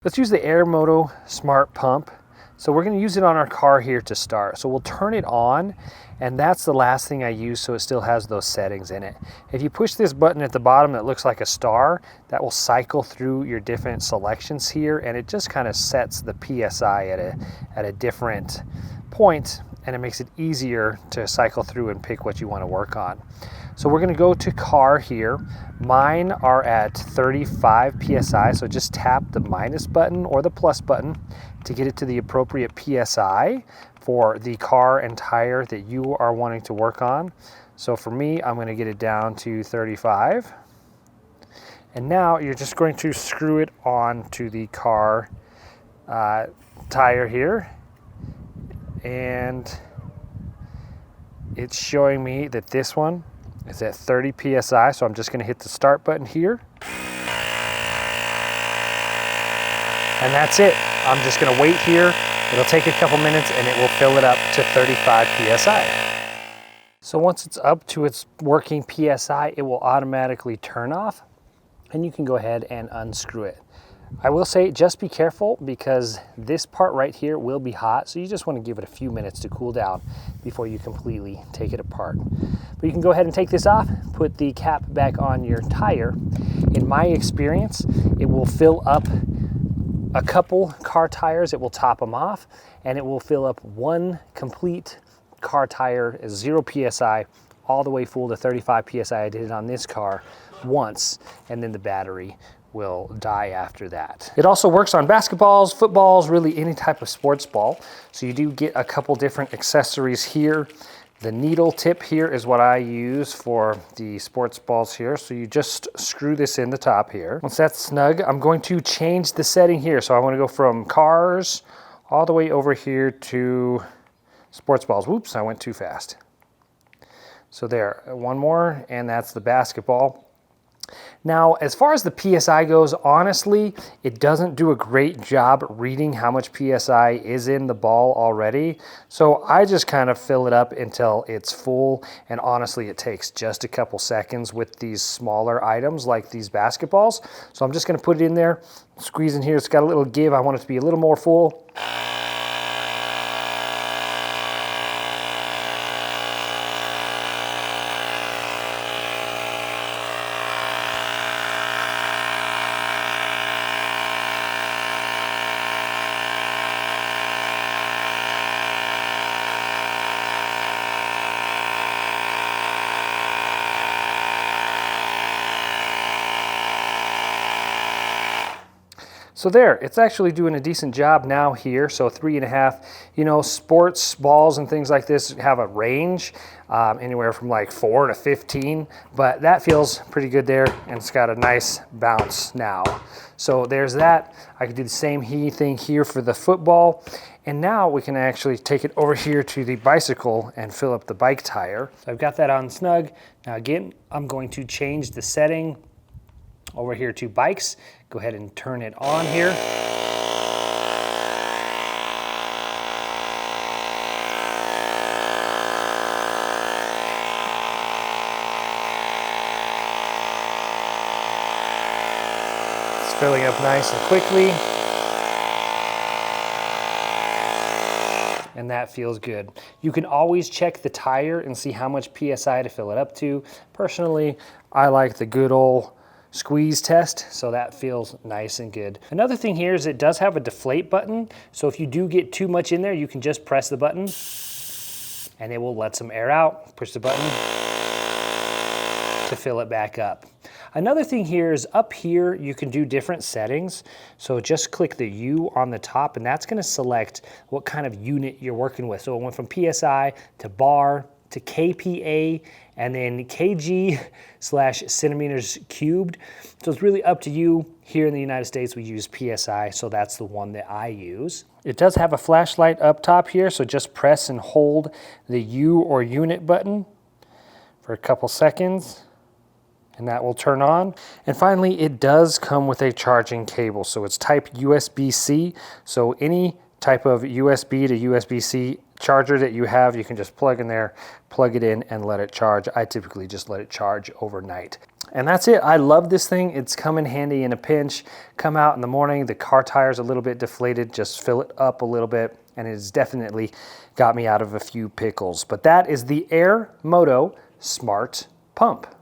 Let's use the AirMoto Smart Pump. So we're going to use it on our car here to start. So we'll turn it on, and that's the last thing I use, so it still has those settings in it. If you push this button at the bottom that looks like a star, that will cycle through your different selections here, and it just kind of sets the PSI at a different point, and it makes it easier to cycle through and pick what you want to work on. So we're going to go to car here. Mine are at 35 PSI, so just tap the minus button or the plus button to get it to the appropriate PSI for the car and tire that you are wanting to work on. So for me, I'm going to get it down to 35. And now you're just going to screw it on to the car tire here. And it's showing me that this one is at 30 PSI, so I'm just going to hit the start button here. And that's it. I'm just going to wait here. It'll take a couple minutes and it will fill it up to 35 PSI. So once it's up to its working PSI, it will automatically turn off, and you can go ahead and unscrew it. I will say just be careful because this part right here will be hot, so you just want to give it a few minutes to cool down before you completely take it apart. But you can go ahead and take this off, put the cap back on your tire. In my experience, it will fill up a couple car tires, it will top them off, and it will fill up one complete car tire at 0 PSI all the way full to 35 PSI. I did it on this car once, and then the battery will die after that. It also works on basketballs, footballs, really any type of sports ball. So you do get a couple different accessories here. The needle tip here is what I use for the sports balls here. So you just screw this in the top here. Once that's snug, I'm going to change the setting here. So I want to go from cars all the way over here to sports balls. Whoops, I went too fast. So there, one more, and that's the basketball. Now, as far as the PSI goes, honestly, it doesn't do a great job reading how much PSI is in the ball already. So I just kind of fill it up until it's full. And honestly, it takes just a couple seconds with these smaller items like these basketballs. So I'm just going to put it in there, squeeze in here. It's got a little give. I want it to be a little more full. So there, it's actually doing a decent job now here. So 3.5, you know, sports balls and things like this have a range anywhere from like 4 to 15, but that feels pretty good there, and it's got a nice bounce now. So there's that. I could do the same thing here for the football. And now we can actually take it over here to the bicycle and fill up the bike tire. So I've got that on snug. Now again, I'm going to change the setting over here to bikes. Go ahead and turn it on here. It's filling up nice and quickly. And that feels good. You can always check the tire and see how much PSI to fill it up to. Personally, I like the good old squeeze test, so that feels nice and good. Another thing here is it does have a deflate button, so if you do get too much in there, you can just press the button and it will let some air out. Push the button to fill it back up. Another thing here is up here you can do different settings, so just click the U on the top and that's going to select what kind of unit you're working with. So it went from PSI to bar to KPA, and then kg/centimeters cubed. So it's really up to you. Here in the United States, we use PSI, so that's the one that I use. It does have a flashlight up top here, so just press and hold the U or unit button for a couple seconds, and that will turn on. And finally, it does come with a charging cable, so it's type USB-C, so any type of USB to USB-C charger that you have, you can just plug in there, plug it in and let it charge. I typically just let it charge overnight. And that's it. I love this thing. It's come in handy in a pinch. Come out in the morning, the car tire's a little bit deflated, just fill it up a little bit, and it has definitely got me out of a few pickles. But that is the AirMoto Smart Pump.